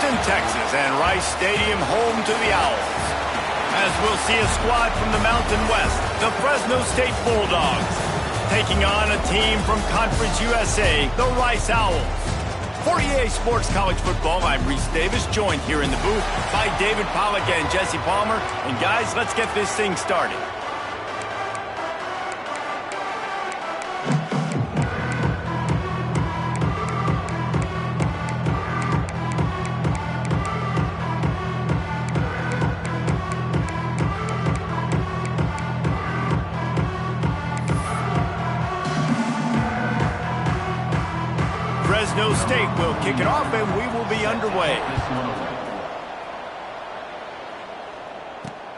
Houston, Texas, and Rice Stadium home to the Owls. As we'll see a squad from the Mountain West, the Fresno State Bulldogs, taking on a team from Conference USA, the Rice Owls. For EA Sports College Football, I'm Reese Davis, joined here in the booth by David Pollack and Jesse Palmer. And guys, let's get this thing started. Fresno State will kick it off, and we will be underway.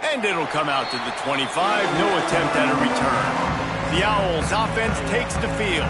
And it'll come out to the 25. No attempt at a return. The Owls offense takes the field.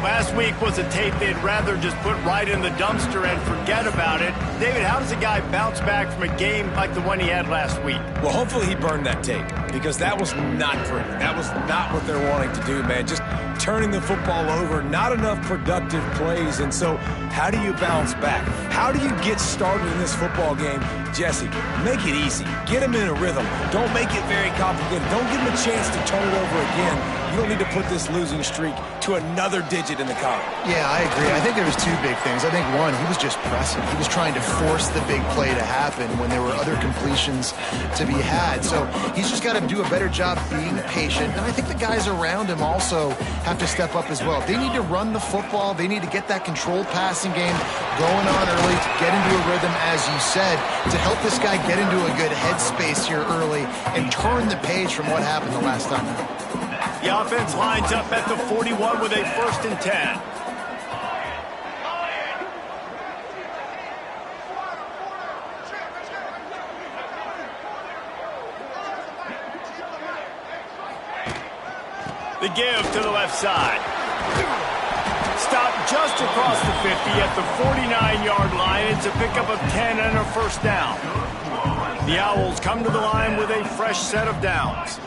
Last week was a tape they'd rather just put right in the dumpster and forget about it. David, how does a guy bounce back from a game like the one he had last week? Well, hopefully he burned that tape, because that was not pretty. That was not what they're wanting to do, man. Just turning the football over, not enough productive plays. And so how do you bounce back? How do you get started in this football game? Jesse, make it easy. Get him in a rhythm. Don't make it very complicated. Don't give him a chance to turn it over again. You don't need to put this losing streak to another digit in the column. Yeah, I agree. I think there was two big things. I think, one, he was just pressing. He was trying to force the big play to happen when there were other completions to be had. So he's just got to do a better job being patient. And I think the guys around him also have to step up as well. They need to run the football. They need to get that controlled passing game going on early, to get into a rhythm, as you said, to help this guy get into a good headspace here early and turn the page from what happened the last time. The offense lines up at the 41 with a 1st and 10. The give to the left side. Stopped just across the 50 at the 49-yard line. It's a pickup of 10 and a 1st down. The Owls come to the line with a fresh set of downs.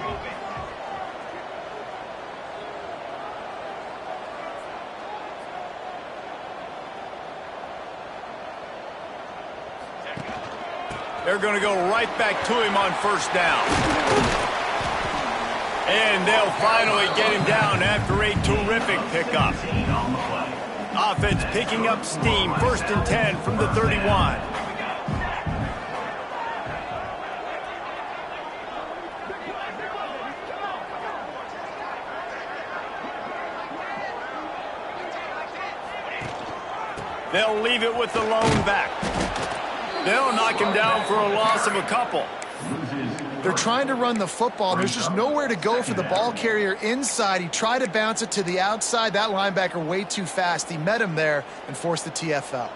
They're going to go right back to him on 1st down. And they'll finally get him down after a terrific pickup. Offense picking up steam. 1st and 10 from the 31. They'll leave it with the lone back. They'll knock him down for a loss of a couple. They're trying to run the football. There's just nowhere to go for the ball carrier inside. He tried to bounce it to the outside. That linebacker way too fast. He met him there and forced the TFL.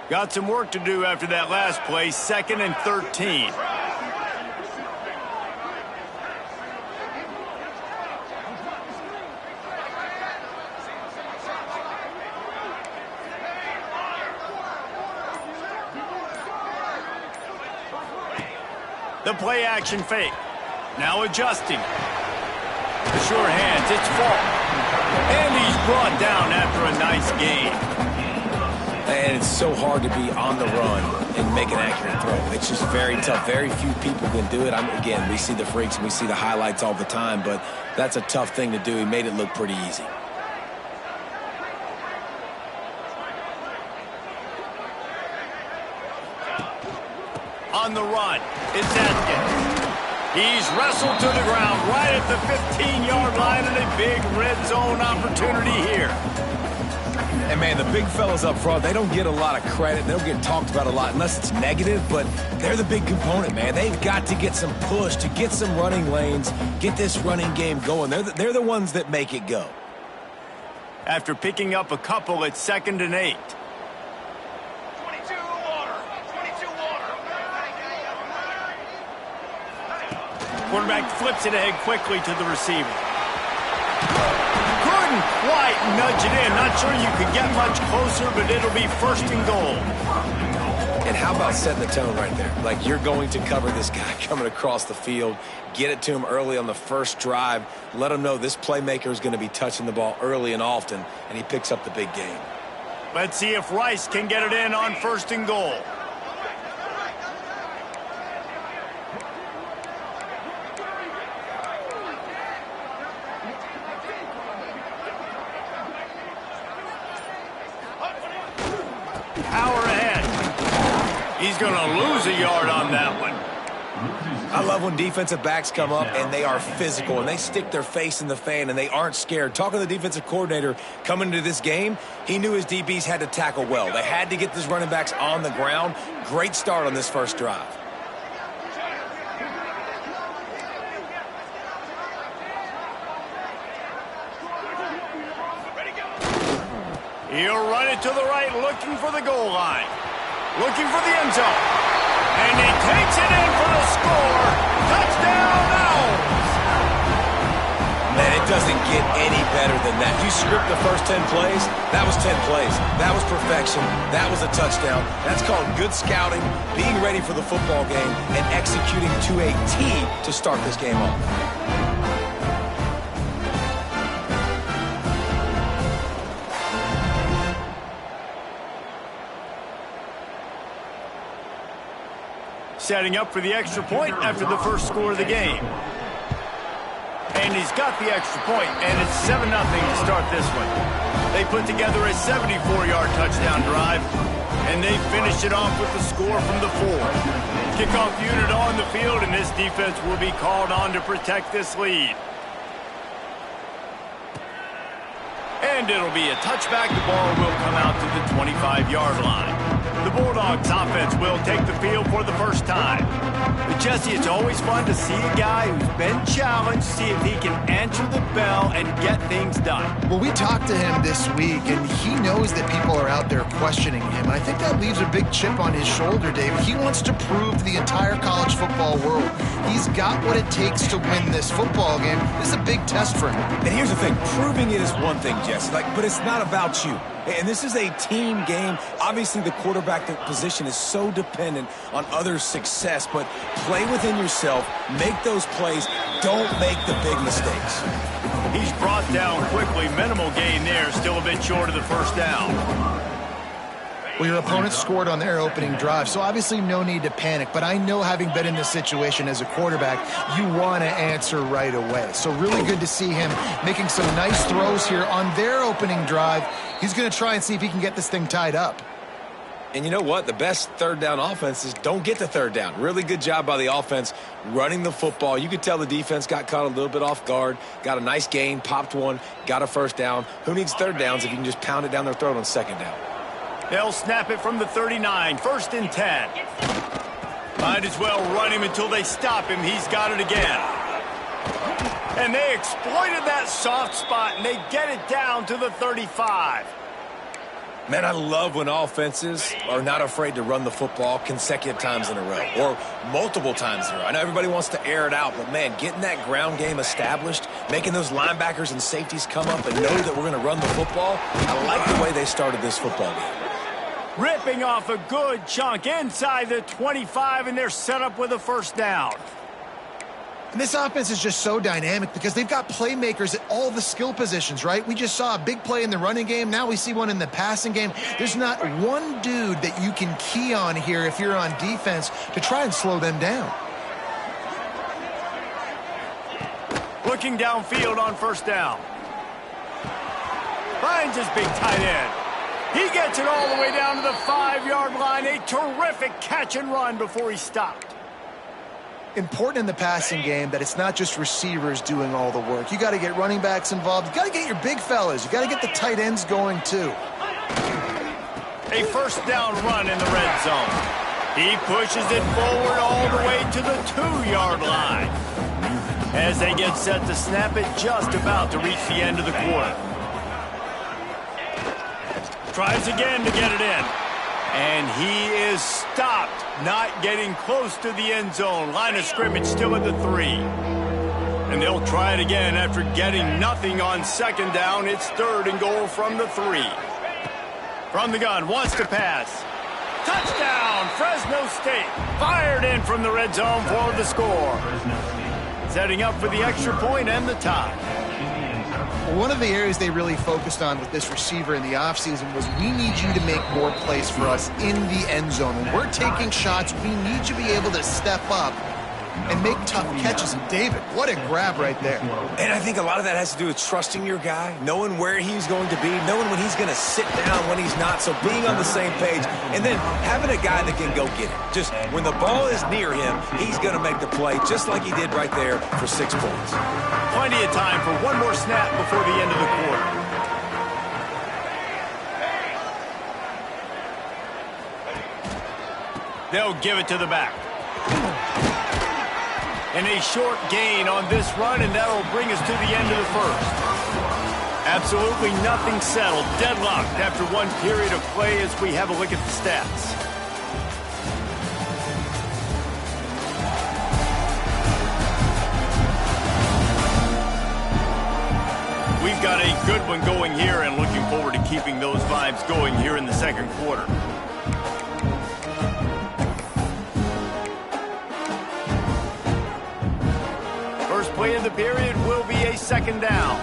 Got some work to do after that last play. 2nd and 13. The play action fake. Now adjusting. The sure hands, it's Falk. And he's brought down after a nice gain. And it's so hard to be on the run and make an accurate throw. It's just very tough. Very few people can do it. Again, we see the freaks and we see the highlights all the time, but that's a tough thing to do. He made it look pretty easy. On the run, it's Atkins. He's wrestled to the ground right at the 15-yard line, and a big red zone opportunity here. And, man, the big fellas up front, they don't get a lot of credit. They don't get talked about a lot unless it's negative, but they're the big component, man. They've got to get some push, to get some running lanes, get this running game going. They're the ones that make it go. After picking up a couple, it's 2nd and 8. Quarterback flips it ahead quickly to the receiver. Couldn't quite nudge it in. Not sure you could get much closer, but it'll be 1st and goal. And how about setting the tone right there? Like, you're going to cover this guy coming across the field, get it to him early on the first drive, let him know this playmaker is going to be touching the ball early and often, and he picks up the big game. Let's see if Rice can get it in on 1st and goal. He's going to lose a yard on that one. I love when defensive backs come up and they are physical and they stick their face in the fan and they aren't scared. Talking to the defensive coordinator coming into this game, he knew his DBs had to tackle well. They had to get these running backs on the ground. Great start on this first drive. He'll run it to the right, looking for the goal line. Looking for the end zone. And he takes it in for the score. Touchdown, Owls! Man, it doesn't get any better than that. You script the first 10 plays, that was 10 plays. That was perfection. That was a touchdown. That's called good scouting, being ready for the football game, and executing to a T to start this game off. Setting up for the extra point after the first score of the game. And he's got the extra point, and it's 7-0 to start this one. They put together a 74-yard touchdown drive, and they finished it off with the score from the 4. Kickoff unit on the field, and this defense will be called on to protect this lead. And it'll be a touchback. The ball will come out to the 25-yard line. The Bulldogs offense will take the field for the first time. But Jesse, it's always fun to see a guy who's been challenged, see if he can answer the bell and get things done. Well, we talked to him this week, and he knows that people are out there questioning him. And I think that leaves a big chip on his shoulder, Dave. He wants to prove to the entire college football world he's got what it takes to win this football game. This is a big test for him. And here's the thing. Proving it is one thing, Jesse, but it's not about you. And this is a team game. Obviously, the quarterback position is so dependent on others' success, but play within yourself, make those plays, don't make the big mistakes. He's brought down quickly. Minimal gain there, still a bit short of the first down. Well, your opponent scored on their opening drive, so obviously no need to panic. But I know, having been in this situation as a quarterback, you want to answer right away. So really good to see him making some nice throws here on their opening drive. He's going to try and see if he can get this thing tied up. And you know what? The best third down offenses don't get to third down. Really good job by the offense running the football. You could tell the defense got caught a little bit off guard, got a nice gain, popped one, got a first down. Who needs third downs if you can just pound it down their throat on second down? They'll snap it from the 39, 1st and 10. Might as well run him until they stop him. He's got it again. And they exploited that soft spot, and they get it down to the 35. Man, I love when offenses are not afraid to run the football consecutive times in a row or multiple times in a row. I know everybody wants to air it out, but, man, getting that ground game established, making those linebackers and safeties come up and know that we're going to run the football, I like the way they started this football game. Ripping off a good chunk inside the 25, and they're set up with a first down. And this offense is just so dynamic because they've got playmakers at all the skill positions, right? We just saw a big play in the running game. Now we see one in the passing game. There's not one dude that you can key on here if you're on defense to try and slow them down. Looking downfield on first down. Finds his big tight end. He gets it all the way down to the 5-yard line. A terrific catch and run before he stopped. Important in the passing game that it's not just receivers doing all the work. You got to get running backs involved. You got to get your big fellas. You got to get the tight ends going too. A first down run in the red zone. He pushes it forward all the way to the 2-yard line. As they get set to snap it, just about to reach the end of the quarter. Tries again to get it in. And he is stopped, not getting close to the end zone. Line of scrimmage still at the 3. And they'll try it again after getting nothing on second down. It's 3rd and goal from the 3. From the gun, wants to pass. Touchdown, Fresno State. Fired in from the red zone for the score. Setting up for the extra point and the tie. One of the areas they really focused on with this receiver in the offseason was, we need you to make more plays for us in the end zone. When we're taking shots, we need you to be able to step up and make tough catches. And David, what a grab right there. And I think a lot of that has to do with trusting your guy, knowing where he's going to be, knowing when he's going to sit down, when he's not, so being on the same page, and then having a guy that can go get it. Just when the ball is near him, he's going to make the play, just like he did right there for 6 points. Plenty of time for one more snap before the end of the quarter. They'll give it to the back. And a short gain on this run, and that'll bring us to the end of the first. Absolutely nothing settled. Deadlocked after one period of play as we have a look at the stats. We've got a good one going here and looking forward to keeping those vibes going here in the second quarter. First play of the period will be a second down.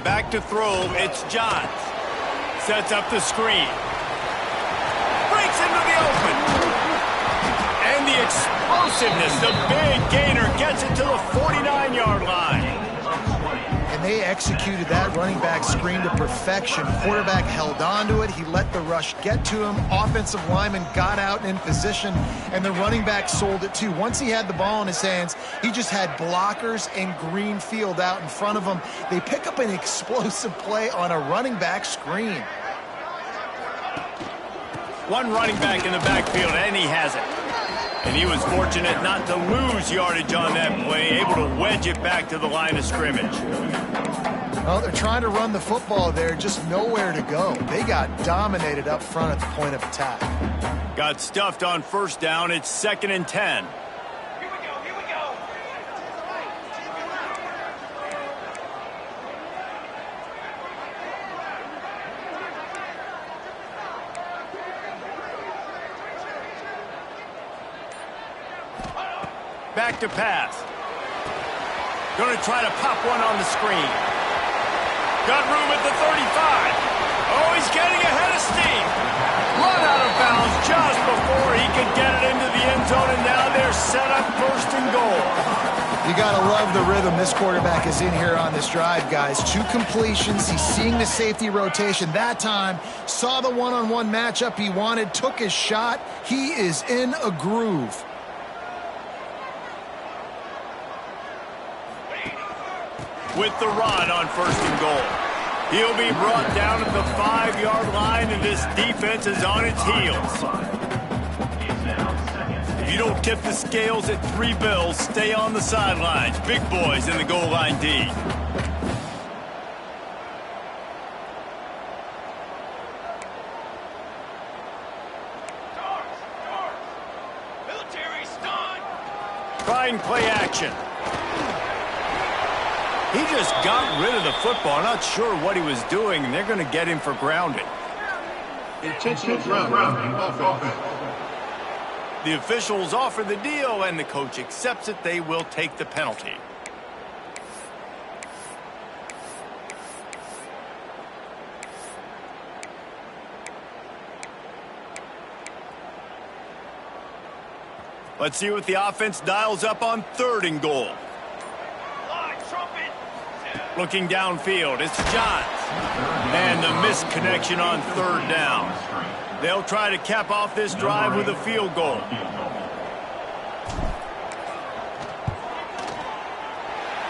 Back to throw, it's Johns. Sets up the screen. Breaks into the open. And the explosiveness, the big gainer gets it to the 49-yard line. And they executed that running back screen to perfection. Quarterback held on to it. He let the rush get to him. Offensive lineman got out in position, and the running back sold it too. Once he had the ball in his hands, he just had blockers and green field out in front of him. They pick up an explosive play on a running back screen. One running back in the backfield, and he has it. And he was fortunate not to lose yardage on that play, able to wedge it back to the line of scrimmage. Well, they're trying to run the football there, just nowhere to go. They got dominated up front at the point of attack. Got stuffed on first down. It's 2nd and 10. Back to pass. Going to try to pop one on the screen. Got room at the 35. Oh, he's getting ahead of steam. Run out of bounds just before he could get it into the end zone, and now they're set up 1st and goal. You got to love the rhythm this quarterback is in here on this drive, guys. 2 completions. He's seeing the safety rotation. That time, saw the one-on-one matchup he wanted, took his shot. He is in a groove. With the run on 1st and goal. He'll be brought down at the 5-yard line, and this defense is on its heels. If you don't tip the scales at 3 bills, stay on the sidelines. Big boys in the goal line D. Trying play action. He just got rid of the football. Not sure what he was doing, and they're going to get him for grounding. Intentional grounding offense. The officials offer the deal, and the coach accepts it. They will take the penalty. Let's see what the offense dials up on 3rd and goal. Looking downfield, it's Johns. And the missed connection on 3rd down. They'll try to cap off this drive with a field goal.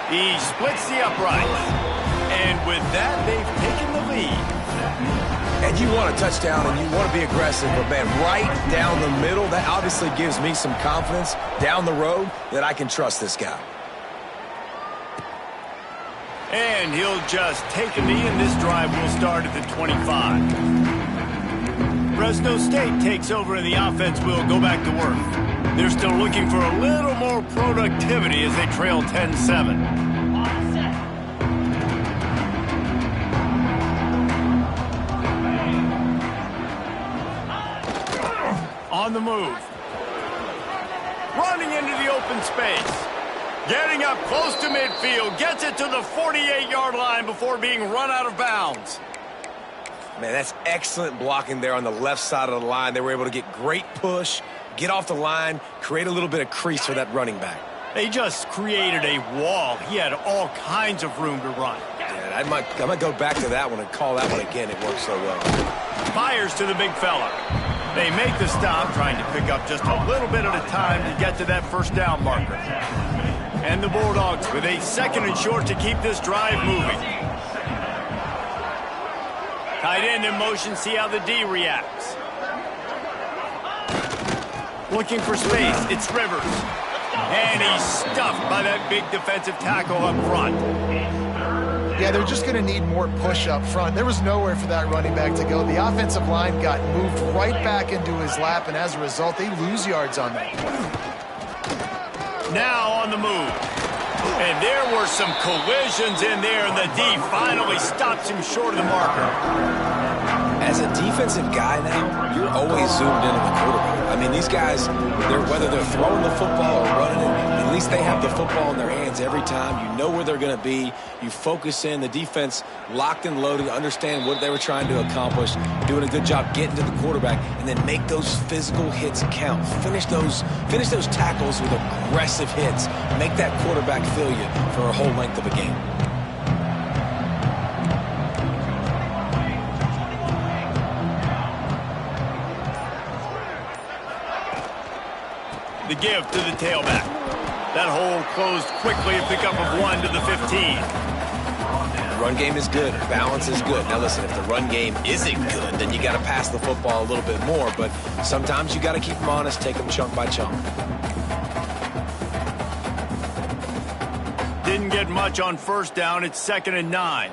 He splits the uprights. And with that, they've taken the lead. And you want a touchdown and you want to be aggressive, but man, right down the middle, that obviously gives me some confidence down the road that I can trust this guy. And he'll just take a knee, and this drive will start at the 25. Fresno State takes over, and the offense will go back to work. They're still looking for a little more productivity as they trail 10-7. On the move. Running into the open space. Getting up close to midfield. Gets it to the 48-yard line before being run out of bounds. Man, that's excellent blocking there on the left side of the line. They were able to get great push, get off the line, create a little bit of crease for that running back. They just created a wall. He had all kinds of room to run. Yeah, I might go back to that one and call that one again. It worked so well. Fires to the big fella. They make the stop, trying to pick up just a little bit at a time to get to that first down marker. And the Bulldogs with a 2nd and short to keep this drive moving. Tight end in motion, see how the D reacts. Looking for space, it's Rivers. And he's stuffed by that big defensive tackle up front. Yeah, they're just going to need more push up front. There was nowhere for that running back to go. The offensive line got moved right back into his lap, and as a result, they lose yards on that. Now on the move. And there were some collisions in there, and the D finally stops him short of the marker. As a defensive guy now, you're always zoomed in on the quarterback. I mean, these guys, whether they're throwing the football or running it, at least they have the football in their hands every time. You know where they're going to be. You focus in. The defense locked and loaded, understand what they were trying to accomplish, doing a good job getting to the quarterback, and then make those physical hits count. Finish those tackles with aggressive hits. Make that quarterback feel you for a whole length of a game. The give to the tailback. That hole closed quickly, a pickup of 1 to the 15. The run game is good. Balance is good. Now listen, if the run game isn't good, then you got to pass the football a little bit more. But sometimes you got to keep them honest, take them chunk by chunk. Didn't get much on first down. It's 2nd and 9.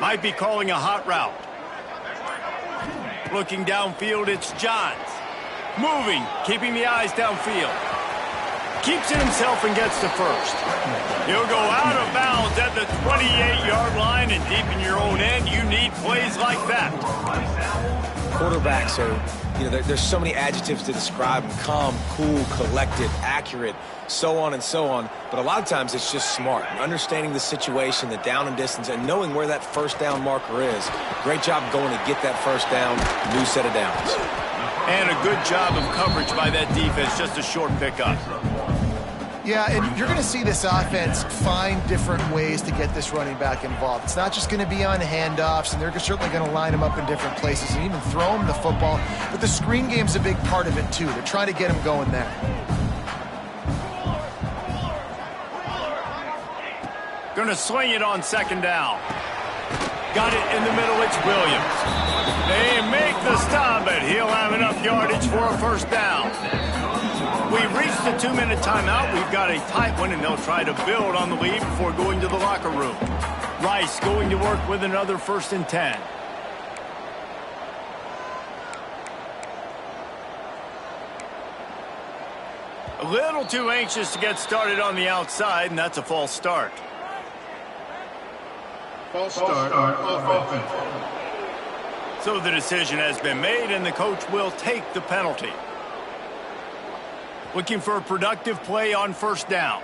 Might be calling a hot route. Looking downfield, it's Johns. Moving, keeping the eyes downfield. Keeps it himself and gets to first. He'll go out of bounds at the 28-yard line, and deep in your own end, you need plays like that. Quarterbacks are, there's so many adjectives to describe them. Calm, cool, collected, accurate, so on and so on. But a lot of times it's just smart. Understanding the situation, the down and distance, and knowing where that first down marker is. Great job going to get that first down, new set of downs. And a good job of coverage by that defense, just a short pickup. Yeah, and you're going to see this offense find different ways to get this running back involved. It's not just going to be on handoffs, and they're certainly going to line him up in different places and even throw him the football. But the screen game's a big part of it, too. They're trying to get him going there. Going to swing it on 2nd down. Got it in the middle, it's Williams. They make the stop, but he'll have enough yardage for a first down. We reached the 2-minute timeout. We've got a tight one, and they'll try to build on the lead before going to the locker room. Rice going to work with another 1st and 10. A little too anxious to get started on the outside, and that's a false start. False start on offense. So the decision has been made, and the coach will take the penalty. Looking for a productive play on first down.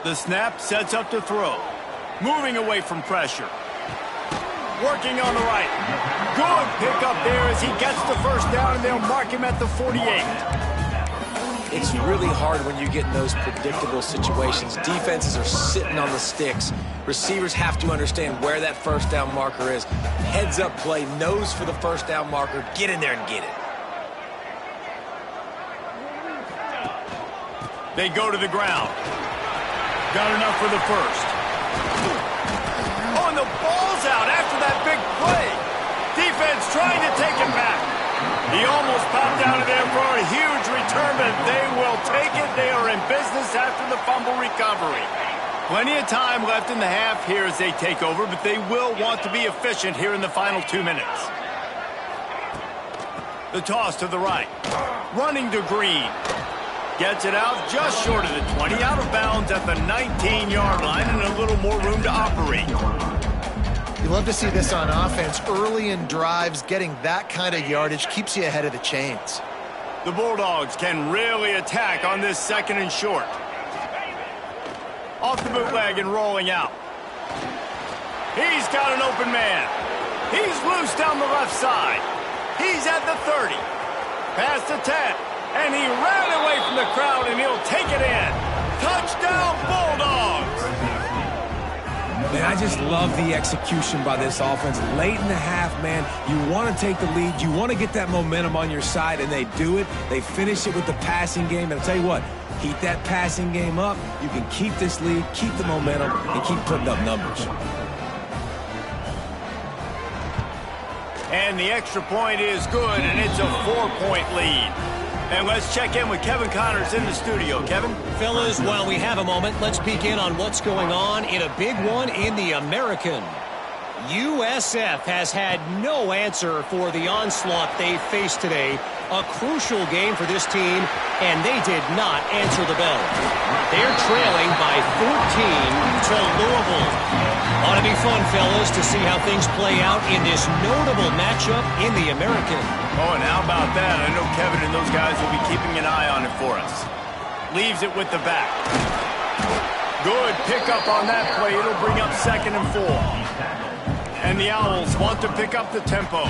The snap sets up to throw. Moving away from pressure. Working on the right. Good pickup there as he gets the first down, and they'll mark him at the 48. It's really hard when you get in those predictable situations. Defenses are sitting on the sticks. Receivers have to understand where that first down marker is. Heads up play, nose for the first down marker. Get in there and get it. They go to the ground. Got enough for the first. Oh, and the ball's out after that big play. Defense trying to take it back. He almost popped out of there for a huge return, but they will take it. They are in business after the fumble recovery. Plenty of time left in the half here as they take over, but they will want to be efficient here in the final 2 minutes. The toss to the right. Running to Green. Gets it out just short of the 20, out of bounds at the 19-yard line, and a little more room to operate. You love to see this on offense. Early in drives, getting that kind of yardage keeps you ahead of the chains. The Bulldogs can really attack on this 2nd and short. Off the bootleg and rolling out. He's got an open man. He's loose down the left side. He's at the 30. Past the 10. And he ran away from the crowd, and he'll take it in. Touchdown, Bulldogs! Man, I just love the execution by this offense. Late in the half, man, you want to take the lead. You want to get that momentum on your side, and they do it. They finish it with the passing game. And I'll tell you what, keep that passing game up. You can keep this lead, keep the momentum, and keep putting up numbers. And the extra point is good, and it's a 4-point lead. And let's check in with Kevin Connors in the studio. Kevin? Fellas, while we have a moment, let's peek in on what's going on in a big one in the American. USF has had no answer for the onslaught they faced today. A crucial game for this team, and they did not answer the bell. They're trailing by 14 to Louisville. Ought to be fun, fellas, to see how things play out in this notable matchup in the American. Oh, and how about that? I know Kevin and those guys will be keeping an eye on it for us. Leaves it with the back. Good pickup on that play. It'll bring up 2nd and 4. And the Owls want to pick up the tempo.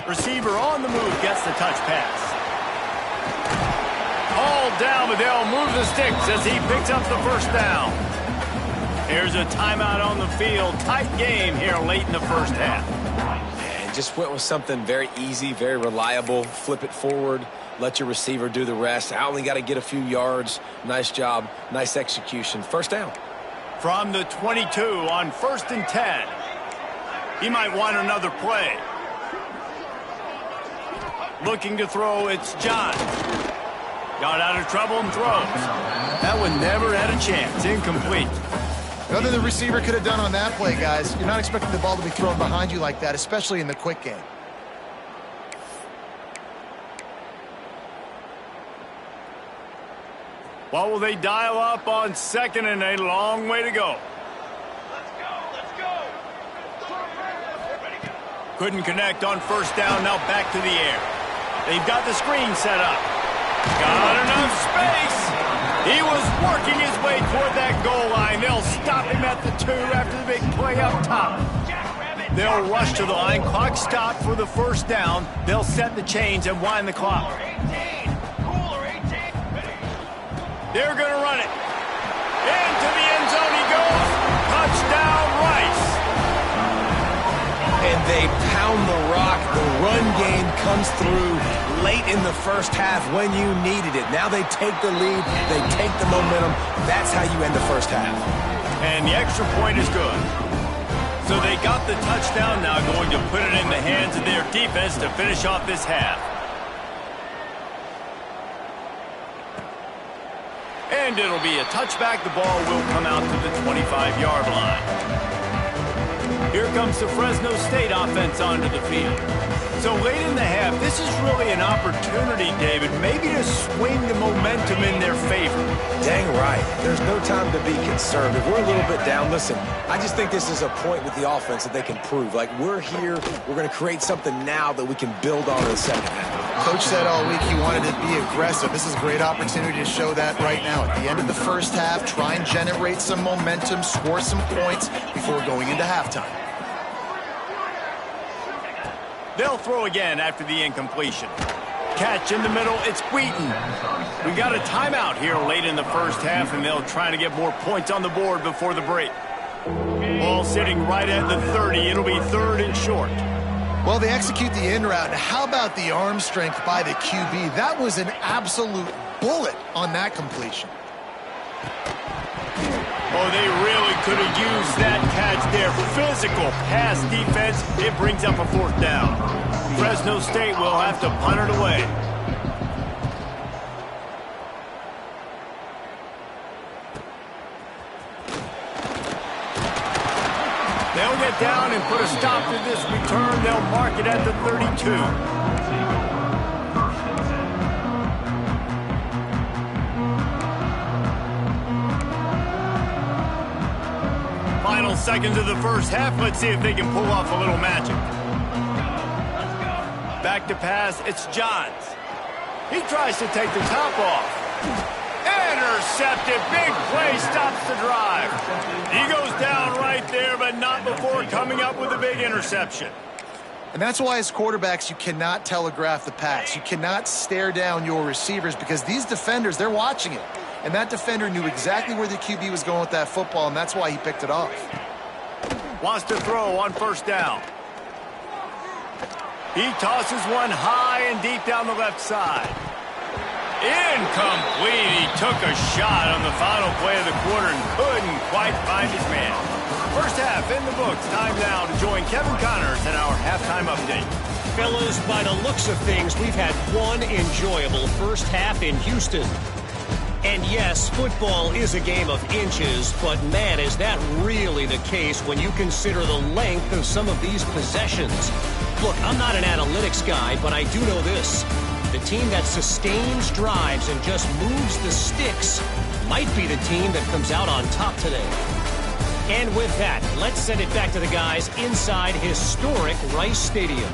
Receiver on the move gets the touch pass. All down, but they'll move the sticks as he picks up the 1st down. Here's a timeout on the field. Tight game here late in the 1st half. And just went with something very easy, very reliable. Flip it forward. Let your receiver do the rest. I only got to get a few yards. Nice job. Nice execution. 1st down. From the 22 on 1st and 10. He might want another play. Looking to throw, it's John. Got out of trouble and throws. That one never had a chance. Incomplete. Nothing the receiver could have done on that play, guys. You're not expecting the ball to be thrown behind you like that, especially in the quick game. What will they dial up on 2nd and a long way to go? Let's go. Couldn't connect on 1st down. Now back to the air. They've got the screen set up. Got enough space. He was working his way toward that goal line. They'll stop him at the 2 after the big play up top. They'll rush to the line. Clock stopped for the 1st down. They'll set the chains and wind the clock. They're going to run it. Into the end zone he goes. Touchdown, Rice. And they pound the rock. The run game comes through late in the 1st half when you needed it. Now they take the lead. They take the momentum. That's how you end the 1st half. And the extra point is good. So they got the touchdown, now going to put it in the hands of their defense to finish off this half. And it'll be a touchback. The ball will come out to the 25-yard line. Here comes the Fresno State offense onto the field. So late in the half, this is really an opportunity, David, maybe to swing the momentum in their favor. Dang right. There's no time to be concerned. If we're a little bit down, listen, I just think this is a point with the offense that they can prove. Like, we're here, we're going to create something now that we can build on in the 2nd half. Coach said all week he wanted to be aggressive. This is a great opportunity to show that right now. At the end of the 1st half, try and generate some momentum, score some points before going into halftime. They'll throw again after the incompletion. Catch in the middle, it's Wheaton. We got a timeout here late in the 1st half, and they'll try to get more points on the board before the break. Ball sitting right at the 30. It'll be 3rd and short. Well, they execute the in route. How about the arm strength by the QB? That was an absolute bullet on that completion. Oh, they really could have used that catch there. Physical pass defense. It brings up a 4th down. Fresno State will have to punt it away. They'll get down and put a stop to this return. They'll mark it at the 32. Final seconds of the first half. Let's see if they can pull off a little magic. Back to pass. It's Johns. He tries to take the top off. Intercepted. Big play stops the drive. He goes down right there, but not before coming up with a big interception. And that's why as quarterbacks, you cannot telegraph the pass. You cannot stare down your receivers because these defenders, they're watching it. And that defender knew exactly where the QB was going with that football, and that's why he picked it off. Wants to throw on first down. He tosses one high and deep down the left side. Incomplete. He took a shot on the final play of the quarter and couldn't quite find his man. First half in the books. Time now to join Kevin Connors in our halftime update. Fellas, by the looks of things, we've had one enjoyable first half in Houston. And yes, football is a game of inches, but man, is that really the case when you consider the length of some of these possessions. Look, I'm not an analytics guy, but I do know this. The team that sustains drives and just moves the sticks might be the team that comes out on top today. And with that, let's send it back to the guys inside historic Rice Stadium.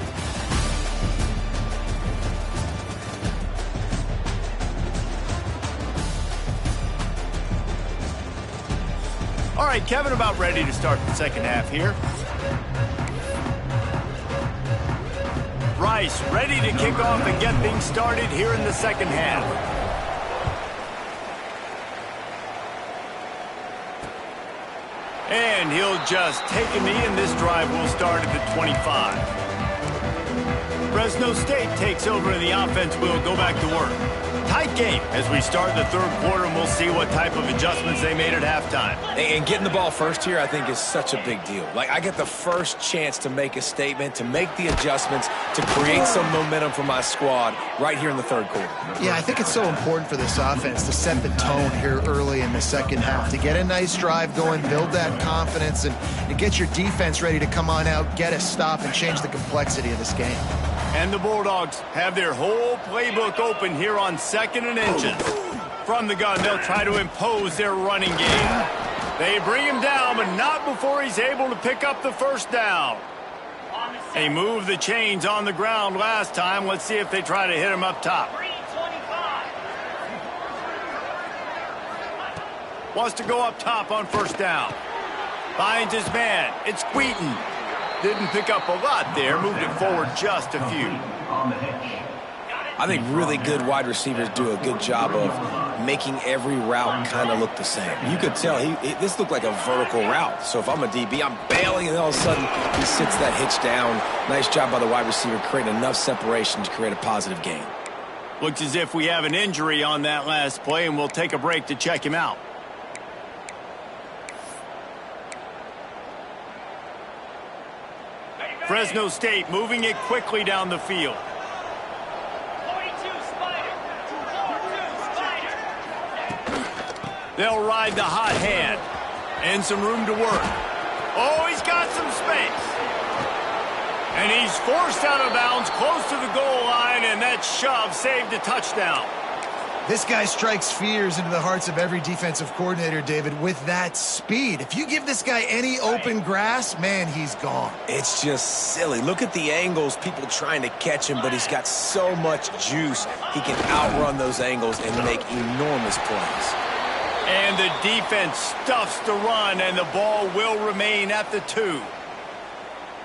All right, Kevin, about ready to start the second half here. Rice ready to kick off and get things started here in the second half. And he'll just take a knee, and this drive will start at the 25. Fresno State takes over, and the offense will go back to work. Tight game as we start the third quarter, and we'll see what type of adjustments they made at halftime. And getting the ball first here, I think, is such a big deal. Like, I get the first chance to make a statement, to make the adjustments, to create some momentum for my squad right here in the third quarter. Yeah, I think it's so important for this offense to set the tone here early in the second half, to get a nice drive going, build that confidence, and get your defense ready to come on out, get a stop, and change the complexity of this game. And the Bulldogs have their whole playbook open here on 2nd and inches. From the gun, they'll try to impose their running game. They bring him down, but not before he's able to pick up the first down. They moved the chains on the ground last time. Let's see if they try to hit him up top. Wants to go up top on first down. Finds his man. It's Wheaton. Didn't pick up a lot there. Moved it forward just a few. I think really good wide receivers do a good job of making every route kind of look the same. You could tell this looked like a vertical route. So if I'm a DB, I'm bailing, and all of a sudden he sits that hitch down. Nice job by the wide receiver, creating enough separation to create a positive gain. Looks as if we have an injury on that last play, and we'll take a break to check him out. Fresno State moving it quickly down the field. They'll ride the hot hand. And some room to work. Oh, he's got some space. And he's forced out of bounds close to the goal line, and that shove saved a touchdown. This guy strikes fears into the hearts of every defensive coordinator, David, with that speed. If you give this guy any open grass, man, he's gone. It's just silly. Look at the angles, people trying to catch him, but he's got so much juice. He can outrun those angles and make enormous plays. And the defense stuffs the run, and the ball will remain at the 2.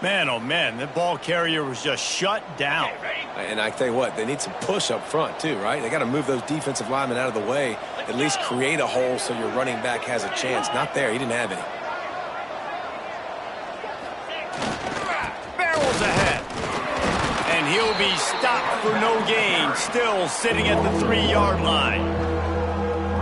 Man, oh man, the ball carrier was just shut down. And I tell you what, they need some push up front too, right? They got to move those defensive linemen out of the way, at least create a hole so your running back has a chance. Not there, he didn't have any. Barrels ahead. And he'll be stopped for no gain, still sitting at the 3-yard line.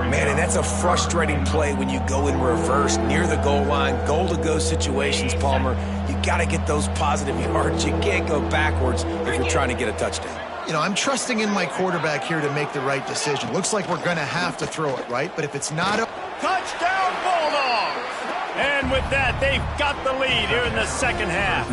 Man, and that's a frustrating play when you go in reverse near the goal line, goal-to-go situations, Palmer. You got to get those positive yards. You can't go backwards if you're trying to get a touchdown. You know, I'm trusting in my quarterback here to make the right decision. Looks like we're going to have to throw it, right? But if it's not a... Touchdown, Bulldogs! And with that, they've got the lead here in the second half.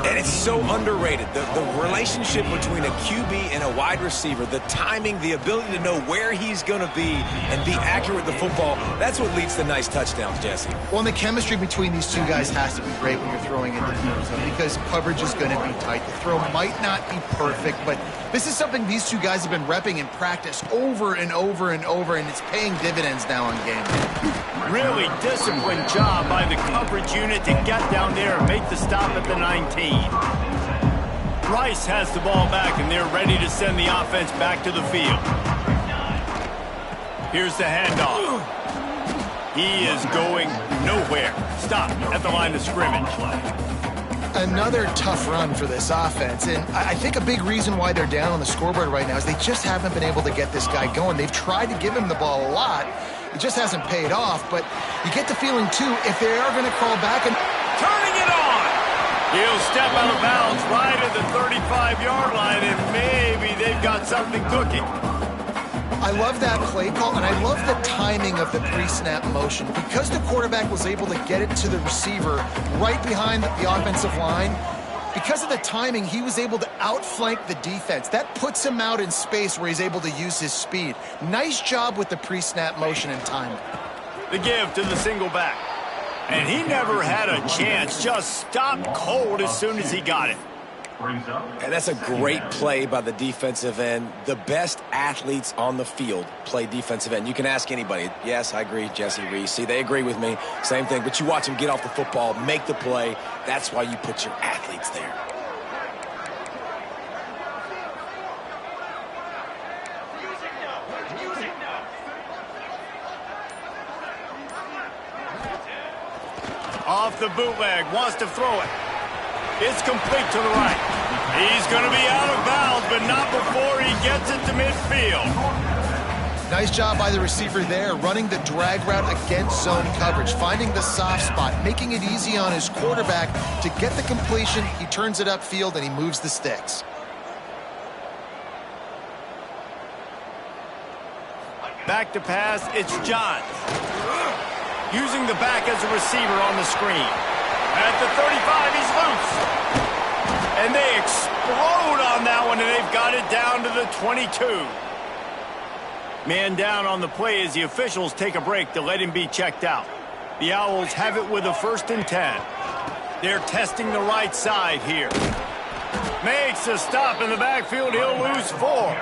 And it's so underrated. The relationship between a QB and a wide receiver, the timing, the ability to know where he's going to be and be accurate with the football, that's what leads to nice touchdowns, Jesse. Well, and the chemistry between these two guys has to be great when you're throwing into the end zone because coverage is going to be tight. The throw might not be perfect, but this is something these two guys have been repping in practice over and over and over, and it's paying dividends now on game day. Really disciplined job by the coverage unit to get down there and make the stop at the 19. Rice has the ball back, and they're ready to send the offense back to the field. Here's the handoff. He is going nowhere. Stop at the line of scrimmage. Another tough run for this offense, and I think a big reason why they're down on the scoreboard right now is they just haven't been able to get this guy going. They've tried to give him the ball a lot. It just hasn't paid off, but you get the feeling, too, if they are going to crawl back and... Turning it on! He'll step out of bounds right at the 35-yard line, and maybe they've got something cooking. I love that play call, and I love the timing of the pre-snap motion. Because the quarterback was able to get it to the receiver right behind the offensive line, because of the timing, he was able to outflank the defense. That puts him out in space where he's able to use his speed. Nice job with the pre-snap motion and timing. The give to the single back. And he never had a chance. Just stopped cold as soon as he got it. And that's a great play by the defensive end. The best athletes on the field play defensive end. You can ask anybody. Yes, I agree, Jesse Reese. See, they agree with me. Same thing. But you watch them get off the football, make the play. That's why you put your athletes there. Off the bootleg, wants to throw it. It's complete to the right. He's going to be out of bounds, but not before he gets it to midfield. Nice job by the receiver there, running the drag route against zone coverage, finding the soft spot, making it easy on his quarterback to get the completion. He turns it upfield, and he moves the sticks. Back to pass, it's Johns. Using the back as a receiver on the screen. At the 35, he's loose. And they explode on that one, and they've got it down to the 22. Man down on the play as the officials take a break to let him be checked out. The Owls have it with a 1st and 10. They're testing the right side here. Makes a stop in the backfield. He'll lose 4.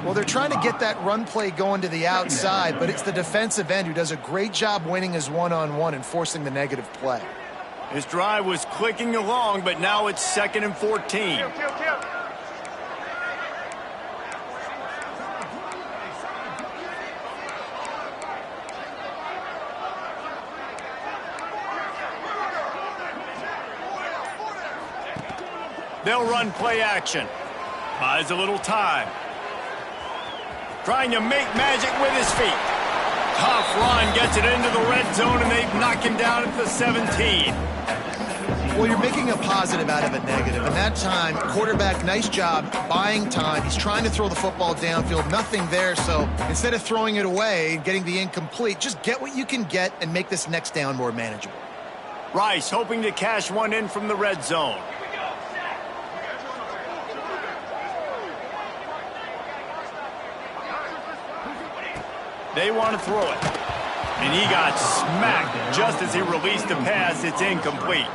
Well, they're trying to get that run play going to the outside, but it's the defensive end who does a great job winning his one-on-one and forcing the negative play. His drive was clicking along, but now it's 2nd and 14. They'll run play action. Buys a little time. Trying to make magic with his feet. Tough run, gets it into the red zone, and they knock him down at the 17. Well, you're making a positive out of a negative. And that time, quarterback, nice job buying time. He's trying to throw the football downfield. Nothing there, so instead of throwing it away and getting the incomplete, just get what you can get and make this next down more manageable. Rice hoping to cash one in from the red zone. They want to throw it. And he got smacked just as he released the pass. It's incomplete.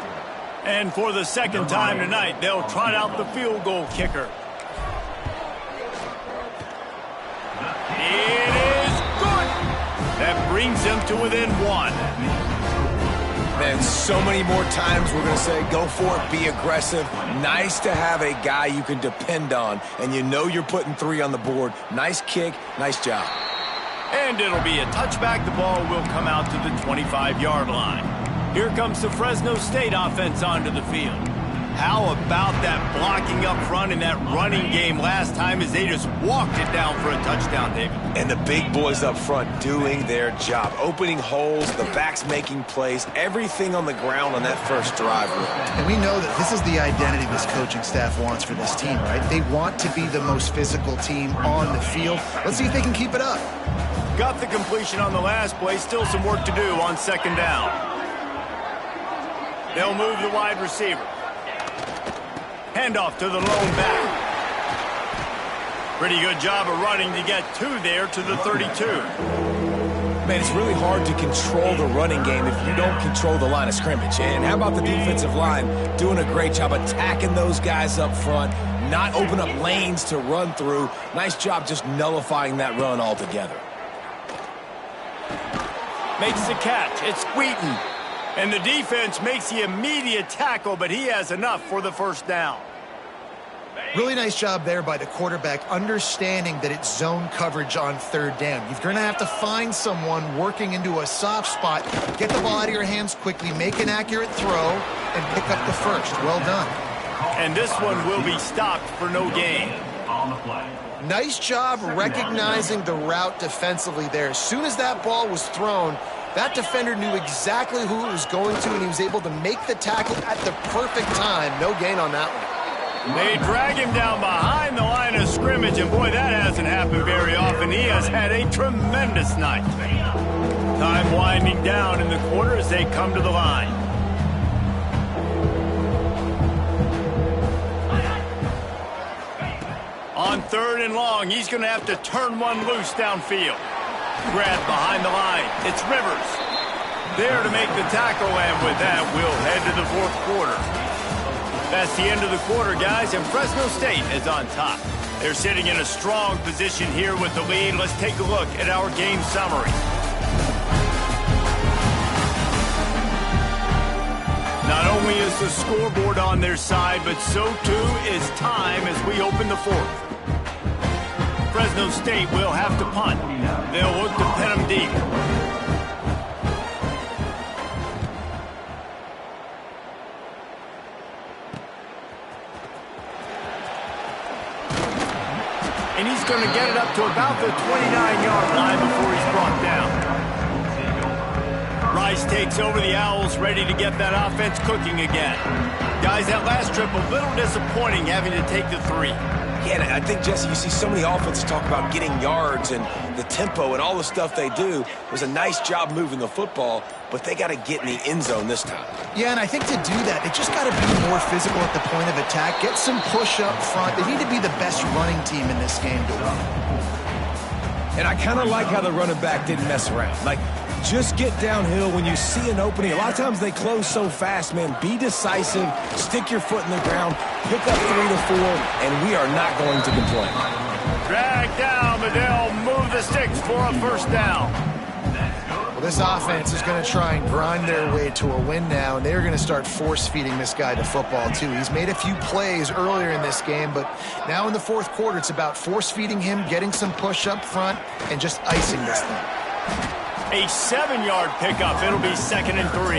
And for the second time tonight, they'll trot out the field goal kicker. It is good. That brings them to within 1. Man, so many more times we're going to say, go for it, be aggressive. Nice to have a guy you can depend on, and you know you're putting 3 on the board. Nice kick, nice job. And it'll be a touchback. The ball will come out to the 25-yard line. Here comes the Fresno State offense onto the field. How about that blocking up front in that running game last time as they just walked it down for a touchdown, David? And the big boys up front doing their job. Opening holes, the backs making plays, everything on the ground on that first drive. And we know that this is the identity this coaching staff wants for this team, right? They want to be the most physical team on the field. Let's see if they can keep it up. Got the completion on the last play. Still some work to do on second down. They'll move the wide receiver. Handoff to the lone back. Pretty good job of running to get two there to the 32. Man, it's really hard to control the running game if you don't control the line of scrimmage. And how about the defensive line doing a great job attacking those guys up front, not open up lanes to run through. Nice job just nullifying that run altogether. Makes the catch. It's Wheaton. And the defense makes the immediate tackle, but he has enough for the first down. Really nice job there by the quarterback, understanding that it's zone coverage on third down. You're going to have to find someone working into a soft spot, get the ball out of your hands quickly, make an accurate throw, and pick up the first. Well done. And this one will be stopped for no gain. Nice job recognizing the route defensively there. As soon as that ball was thrown, that defender knew exactly who it was going to, and he was able to make the tackle at the perfect time. No gain on that one. They drag him down behind the line of scrimmage, and boy, that hasn't happened very often. He has had a tremendous night. Time winding down in the quarter as they come to the line. On third and long, he's going to have to turn one loose downfield. Grab behind the line. It's Rivers. There to make the tackle, and with that, we'll head to the fourth quarter. That's the end of the quarter, guys, and Fresno State is on top. They're sitting in a strong position here with the lead. Let's take a look at our game summary. Not only is the scoreboard on their side, but so too is time as we open the fourth. Fresno State will have to punt. They'll look to pin them deep. And he's going to get it up to about the 29-yard line before he's brought down. Rice takes over the Owls, ready to get that offense cooking again. Guys, that last trip a little disappointing having to take the 3. Yeah, and I think, Jesse, you see so many offenses talk about getting yards and the tempo and all the stuff they do. It was a nice job moving the football, but they got to get in the end zone this time. Yeah, and I think to do that, they just got to be more physical at the point of attack, get some push up front. They need to be the best running team in this game to win. And I kind of like how the running back didn't mess around. Like, just get downhill when you see an opening. A lot of times they close so fast, man. Be decisive, stick your foot in the ground, pick up 3 to 4, and we are not going to complain. Drag down, but they'll move the sticks for a first down. Well, this offense is going to try and grind their way to a win now, and they're going to start force-feeding this guy the football, too. He's made a few plays earlier in this game, but now in the fourth quarter, it's about force-feeding him, getting some push up front, and just icing this thing. A 7-yard pickup. It'll be 2nd and 3.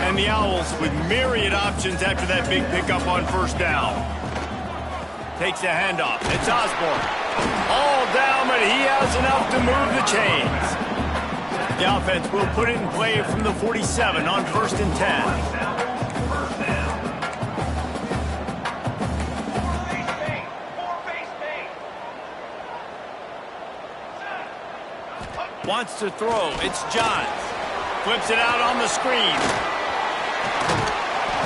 And the Owls with myriad options after that big pickup on first down. Takes a handoff. It's Osborne. All down, but he has enough to move the chains. The offense will put it in play from the 47 on 1st and 10. Wants to throw. It's Johns. Flips it out on the screen.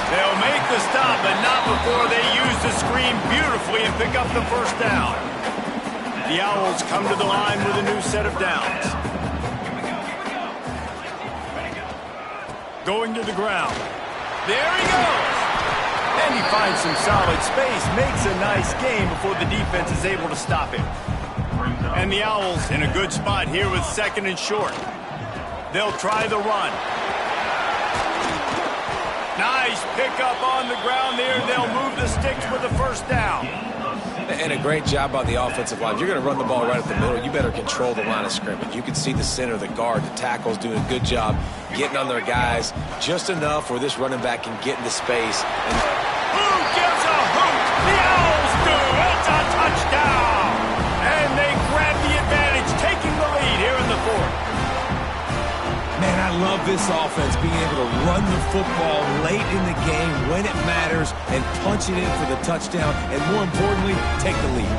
They'll make the stop, but not before they use the screen beautifully and pick up the first down. The Owls come to the line with a new set of downs. Going to the ground. There he goes. And he finds some solid space. Makes a nice gain before the defense is able to stop him. And the Owls in a good spot here with 2nd and short. They'll try the run. Nice pickup on the ground there. They'll move the sticks with the first down. And a great job on the offensive line. If you're going to run the ball right at the middle, you better control the line of scrimmage. You can see the center, the guard, the tackles doing a good job getting on their guys just enough where this running back can get into space. Who gives a hoot? The Owls do. It's a touchdown. And they grab the advantage, taking the lead here in the fourth. Man, I love this offense, being able to run the football late in the game when it matters and punch it in for the touchdown, and more importantly, take the lead.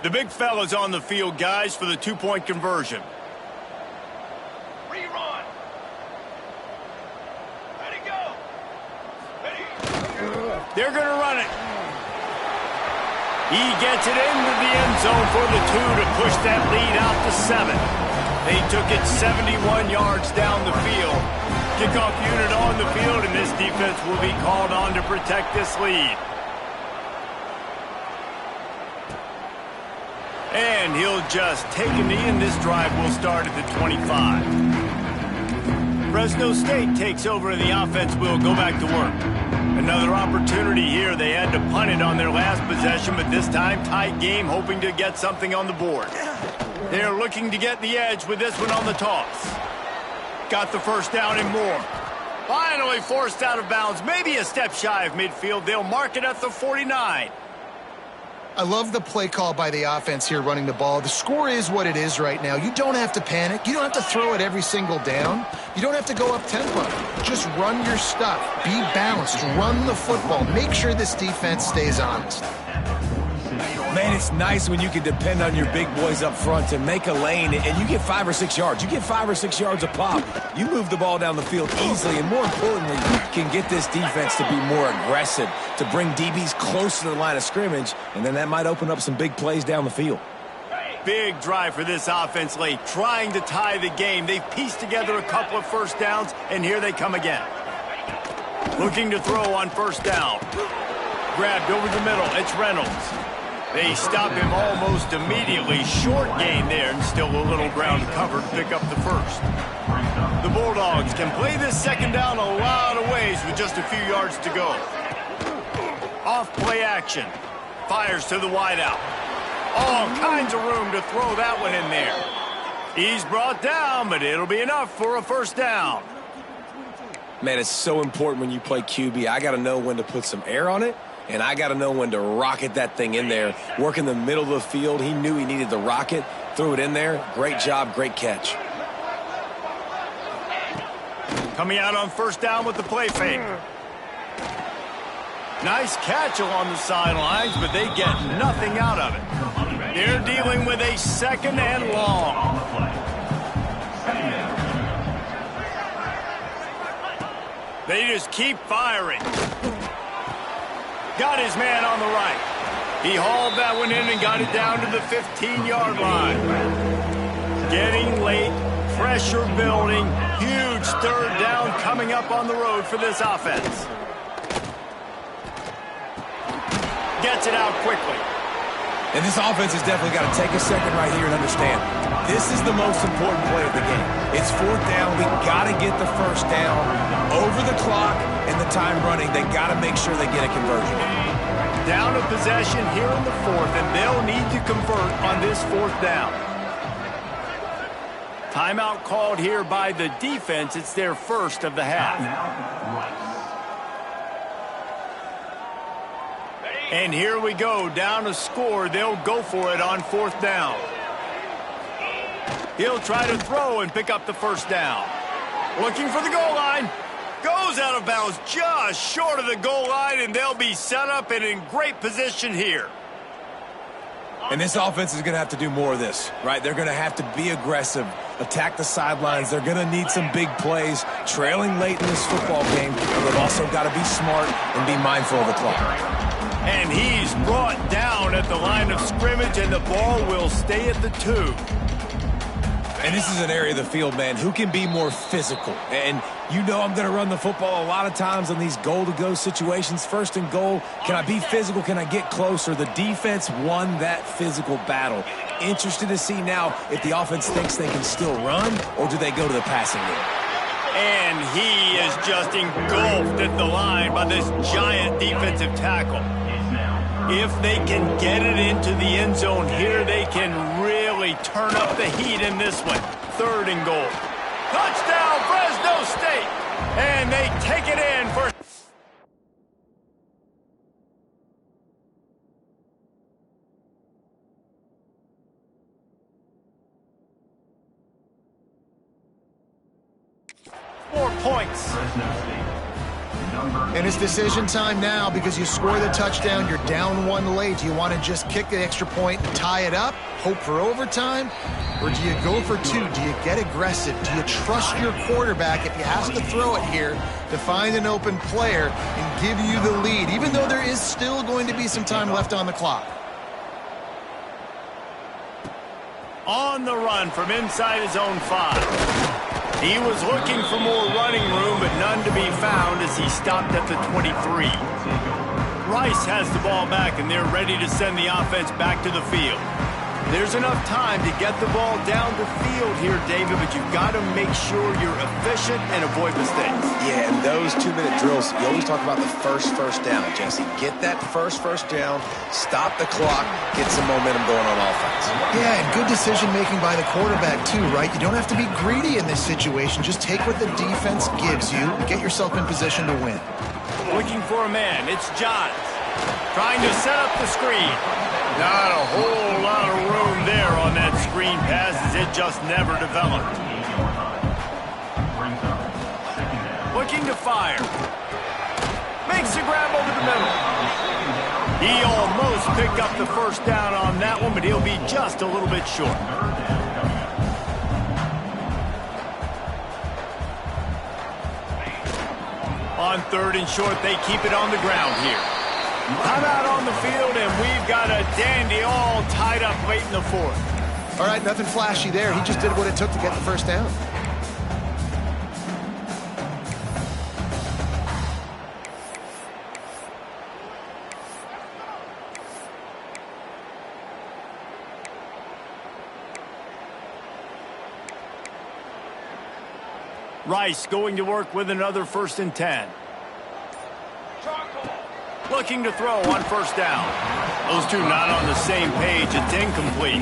The big fella's on the field, guys, for the two-point conversion. Rerun. Ready, go. Ready. They're going to run it. He gets it into the end zone for the 2 to push that lead out to 7. They took it 71 yards down the field. Kickoff unit on the field, and this defense will be called on to protect this lead. And he'll just take a knee, and this drive will start at the 25. Fresno State takes over, and the offense will go back to work. Another opportunity here. They had to punt it on their last possession, but this time tight game, hoping to get something on the board. They're looking to get the edge with this one on the toss. Got the first down and more. Finally forced out of bounds, maybe a step shy of midfield. They'll mark it at the 49. I love the play call by the offense here running the ball. The score is what it is right now. You don't have to panic. You don't have to throw it every single down. You don't have to go up tempo. Just run your stuff. Be balanced. Run the football. Make sure this defense stays honest. Man, it's nice when you can depend on your big boys up front to make a lane, and you get 5 or 6 yards. You get 5 or 6 yards a pop. You move the ball down the field easily, and more importantly, can get this defense to be more aggressive, to bring DBs close to the line of scrimmage, and then that might open up some big plays down the field. Big drive for this offense late, trying to tie the game. They've pieced together a couple of first downs, and here they come again. Looking to throw on first down. Grabbed over the middle. It's Reynolds. They stop him almost immediately. Short gain there, and still a little ground covered to pick up the first. The Bulldogs can play this second down a lot of ways with just a few yards to go. Off play action. Fires to the wideout. All kinds of room to throw that one in there. He's brought down, but it'll be enough for a first down. Man, it's so important when you play QB. I got to know when to put some air on it, and I got to know when to rocket that thing in there. Work in the middle of the field. He knew he needed the rocket. Threw it in there. Great job, great catch. Coming out on first down with the play fake. Nice catch along the sidelines, but they get nothing out of it. They're dealing with a second and long. They just keep firing. Got his man on the right. He hauled that one in and got it down to the 15-yard line. Getting late, pressure building, huge third down coming up on the road for this offense. Gets it out quickly. And this offense has definitely got to take a second right here and understand this is the most important play of the game. It's fourth down. We got to get the first down over the clock and the time running. They got to make sure they get a conversion. Down a possession here in the fourth, and they'll need to convert on this fourth down. Timeout called here by the defense. It's their first of the half. And here we go, down a score. They'll go for it on fourth down. He'll try to throw and pick up the first down. Looking for the goal line. Goes out of bounds just short of the goal line, and they'll be set up and in great position here. And this offense is going to have to do more of this, right? They're going to have to be aggressive, attack the sidelines. They're going to need some big plays, trailing late in this football game. But they've also got to be smart and be mindful of the clock. And he's brought down at the line of scrimmage, and the ball will stay at the 2. And this is an area of the field, man, who can be more physical. And you know I'm going to run the football a lot of times on these goal-to-go situations. First and goal, can I be physical? Can I get closer? The defense won that physical battle. Interested to see now if the offense thinks they can still run, or do they go to the passing game? And he is just engulfed at the line by this giant defensive tackle. If they can get it into the end zone here, they can really turn up the heat in this one. Third and goal. Touchdown, Fresno State! And they take it in for... points. And it's decision time now because you score the touchdown, you're down one late. Do you want to just kick the extra point and tie it up, hope for overtime? Or do you go for two? Do you get aggressive? Do you trust your quarterback if he has to throw it here to find an open player and give you the lead, even though there is still going to be some time left on the clock? On the run from inside his own 5. He was looking for more running room, but none to be found as he stopped at the 23. Rice has the ball back, and they're ready to send the offense back to the field. There's enough time to get the ball down the field here, David, but you've got to make sure you're efficient and avoid mistakes. Yeah, and those 2-minute drills, you always talk about the first down, Jesse. Get that first down, stop the clock, get some momentum going on offense. Yeah, and good decision-making by the quarterback, too, right? You don't have to be greedy in this situation. Just take what the defense gives you and get yourself in position to win. Looking for a man. It's Johns. Trying to set up the screen. Not a whole lot of room there on that screen pass as it just never developed. Looking to fire. Makes a grab over the middle. He almost picked up the first down on that one, but he'll be just a little bit short. On 3rd and short, they keep it on the ground here. Time out on the field, and we've got a dandy all tied up late in the 4th. All right, nothing flashy there. He just did what it took to get the first down. Rice going to work with another 1st and 10. Looking to throw on 1st down. Those two not on the same page. It's incomplete.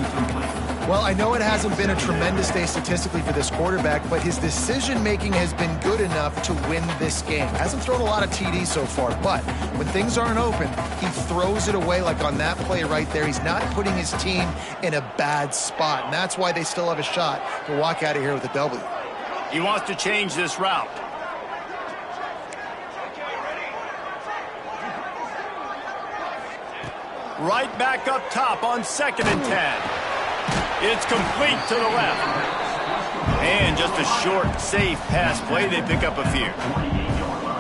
Well, I know it hasn't been a tremendous day statistically for this quarterback, but his decision-making has been good enough to win this game. Hasn't thrown a lot of TDs so far, but when things aren't open, he throws it away like on that play right there. He's not putting his team in a bad spot, and that's why they still have a shot to walk out of here with a W. He wants to change this route. Right back up top on 2nd and 10. It's complete to the left. And just a short, safe pass play. They pick up a few.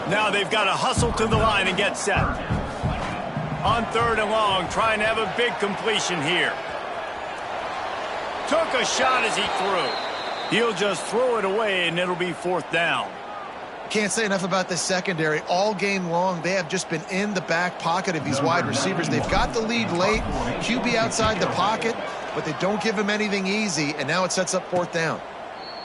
Now they've got to hustle to the line and get set. On 3rd and long, trying to have a big completion here. Took a shot as he threw. He'll just throw it away, and it'll be 4th down. Can't say enough about this secondary. All game long, they have just been in the back pocket of these wide receivers. They've got the lead late. QB outside the pocket, but they don't give him anything easy, and now it sets up 4th down.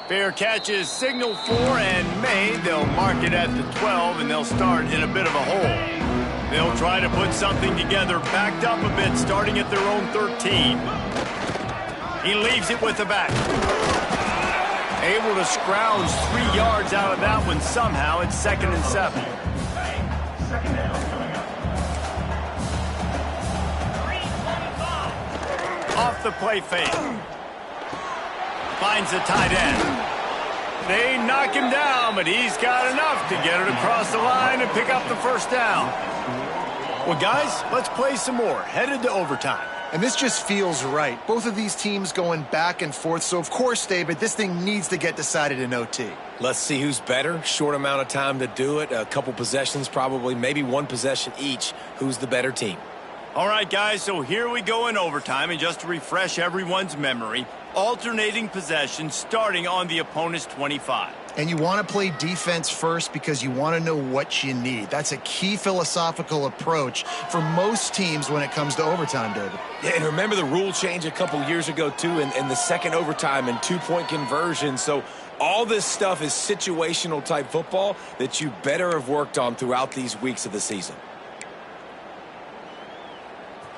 Fair catch is signaled for and made. They'll mark it at the 12, and they'll start in a bit of a hole. They'll try to put something together, backed up a bit, starting at their own 13. He leaves it with the back. Able to scrounge 3 yards out of that one somehow. It's 2nd and 7. Off the play fake. Finds the tight end. They knock him down, but he's got enough to get it across the line and pick up the 1st down. Well, guys, let's play some more. Headed to overtime. And this just feels right. Both of these teams going back and forth. So, of course, David, this thing needs to get decided in OT. Let's see who's better. Short amount of time to do it. A couple possessions probably. Maybe one possession each. Who's the better team? All right, guys, so here we go in overtime. And just to refresh everyone's memory, alternating possessions starting on the opponent's 25. And you want to play defense first because you want to know what you need. That's a key philosophical approach for most teams when it comes to overtime, David. Yeah, and remember the rule change a couple years ago, too, in the second overtime and 2-point conversion. So all this stuff is situational type football that you better have worked on throughout these weeks of the season.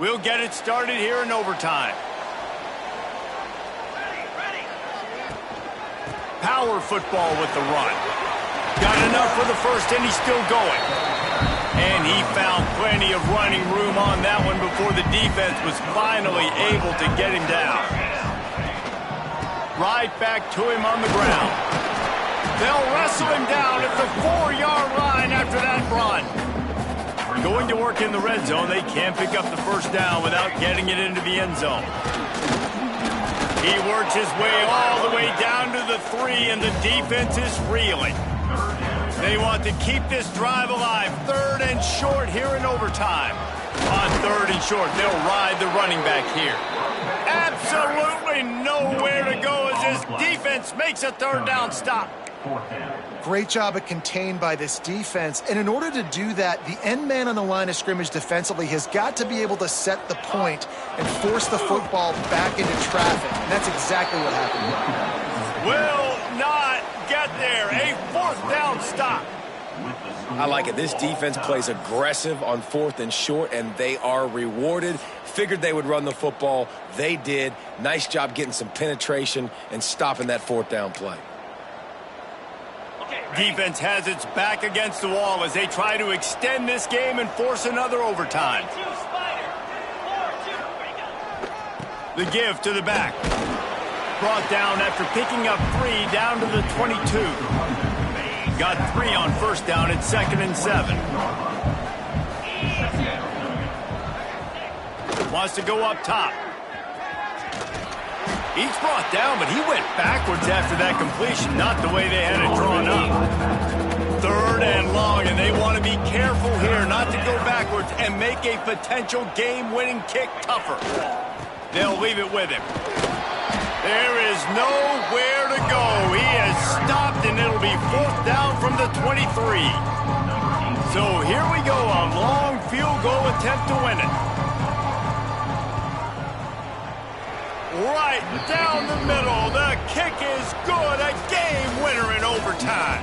We'll get it started here in overtime. Power football with the run. Got enough for the first, and he's still going. And he found plenty of running room on that one before the defense was finally able to get him down. Right back to him on the ground. They'll wrestle him down at the 4-yard line after that run. Going to work in the red zone, they can't pick up the first down without getting it into the end zone. He works his way all the way down to the 3, and the defense is reeling. They want to keep this drive alive. 3rd and short here in overtime. On 3rd and short, they'll ride the running back here. Absolutely nowhere to go as this defense makes a 3rd down stop. Great job of contained by this defense. And in order to do that, the end man on the line of scrimmage defensively has got to be able to set the point and force the football back into traffic. And that's exactly what happened. Will not get there. A 4th down stop. I like it. This defense plays aggressive on 4th and short, and they are rewarded. Figured they would run the football. They did. Nice job getting some penetration and stopping that 4th down play. Defense has its back against the wall as they try to extend this game and force another overtime. The give to the back. Brought down after picking up 3 down to the 22. Got 3 on 1st down at 2nd and 7. Wants to go up top. He's brought down, but he went backwards after that completion, not the way they had it drawn up. 3rd and long, and they want to be careful here not to go backwards and make a potential game-winning kick tougher. They'll leave it with him. There is nowhere to go. He has stopped, and it'll be 4th down from the 23. So here we go, a long field goal attempt to win it. Right down the middle. The kick is good. A game winner in overtime.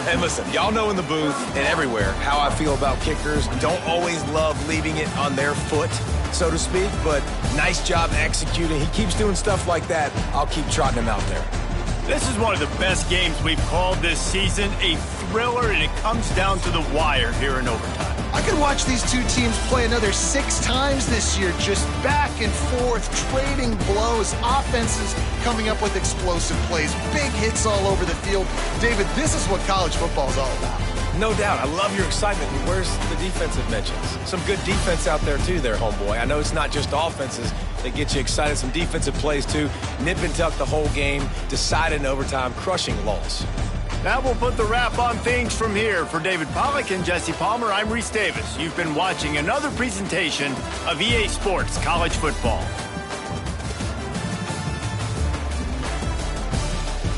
And listen, y'all know in the booth and everywhere how I feel about kickers. Don't always love leaving it on their foot, so to speak, but nice job executing. He keeps doing stuff like that. I'll keep trotting him out there. This is one of the best games we've called this season. A thriller, and it comes down to the wire here in overtime. I could watch these two teams play another 6 times this year, just back and forth, trading blows, offenses coming up with explosive plays, big hits all over the field. David, this is what college football is all about. No doubt. I love your excitement. Where's the defensive mentions? Some good defense out there, too, there, homeboy. I know it's not just offenses that get you excited. Some defensive plays, too. Nip and tuck the whole game. Decided in overtime. Crushing loss. That will put the wrap on things from here. For David Pollack and Jesse Palmer, I'm Reese Davis. You've been watching another presentation of EA Sports College Football.